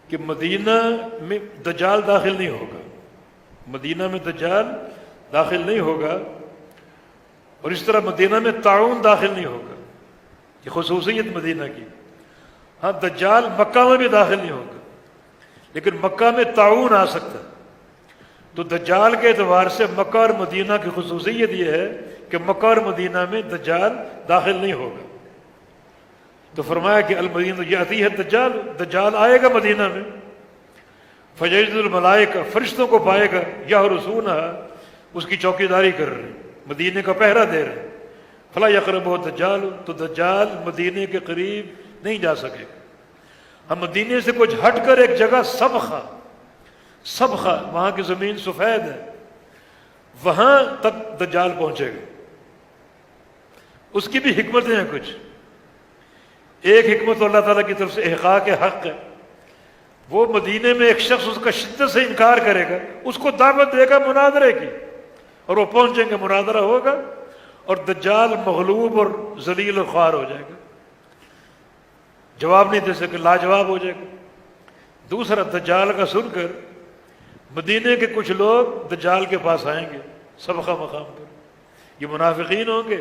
کہ مدینہ میں دجال داخل نہیں ہوگا، مدینہ میں دجال داخل نہیں ہوگا، اور اس طرح مدینہ میں طاعون داخل نہیں ہوگا، یہ خصوصیت مدینہ کی۔ ہاں دجال مکہ میں بھی داخل نہیں ہوگا، لیکن مکہ میں طاعون آ سکتا ہے۔ تو دجال کے اعتبار سے مکہ اور مدینہ کی خصوصیت یہ ہے کہ مکہ اور مدینہ میں دجال داخل نہیں ہوگا۔ تو فرمایا کہ المدینہ یاتی ہے دجال، دجال آئے گا مدینہ میں، فیجد الملائکہ، فرشتوں کو پائے گا، یا رسولہ، اس کی چوکیداری کر رہے ہیں، مدینے کا پہرا دے رہے ہیں، فلا یقربہ دجال، تو دجال مدینے کے قریب نہیں جا سکے گا۔ ہم مدینے سے کچھ ہٹ کر ایک جگہ سبخہ، وہاں کی زمین سفید ہے، وہاں تک دجال پہنچے گا۔ اس کی بھی حکمتیں ہیں کچھ۔ ایک حکمت اللہ تعالیٰ کی طرف سے احقاق حق ہے، وہ مدینے میں ایک شخص اس کا شدت سے انکار کرے گا، اس کو دعوت دے گا مناظرے کی، اور وہ پہنچیں گے، مناظرہ ہوگا، اور دجال مغلوب اور ذلیل و خوار ہو جائے گا، جواب نہیں دے سکے، لاجواب ہو جائے گا۔ دوسرا، دجال کا سن کر مدینے کے کچھ لوگ دجال کے پاس آئیں گے سبخہ مقام پر، یہ منافقین ہوں گے،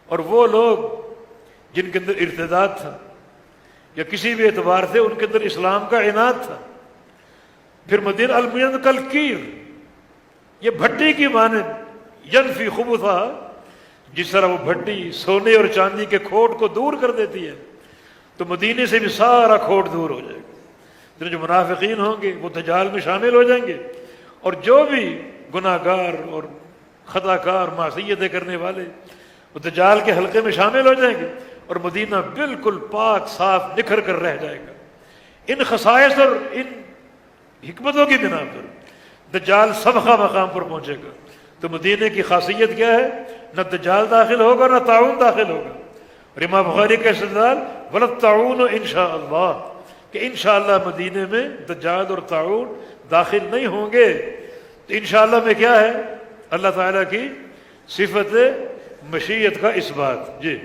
اور وہ لوگ جن کے اندر ارتداد تھا یا کسی بھی اعتبار سے ان کے اندر اسلام کا عناد تھا۔ پھر مدینہ المدینہ کالکیر، یہ بھٹی کی مانند، ینفی خبثھا، جس طرح وہ بھٹی سونے اور چاندی کے کھوٹ کو دور کر دیتی ہے، تو مدینے سے بھی سارا کھوٹ دور ہو جائے گا۔ جو منافقین ہوں گے وہ دجال میں شامل ہو جائیں گے، اور جو بھی گناہ گار اور خطا کار معصیتیں کرنے والے وہ دجال کے حلقے میں شامل ہو جائیں گے، اور مدینہ بالکل پاک صاف نکھر کر رہ جائے گا۔ ان خصائص اور ان حکمتوں کی بنا پر دجال سبخہ مقام پر پہنچے گا۔ تو مدینہ کی خاصیت کیا ہے؟ نہ دجال داخل ہوگا نہ طاعون داخل ہوگا۔ اور امام بخاری کا استدلال وَلَلطَّاعُونُ انشاءاللہ، کہ انشاءاللہ مدینے میں دجال اور طاعون داخل نہیں ہوں گے۔ تو انشاءاللہ میں کیا ہے؟ اللہ تعالیٰ کی صفت مشیت کا اثبات۔ جی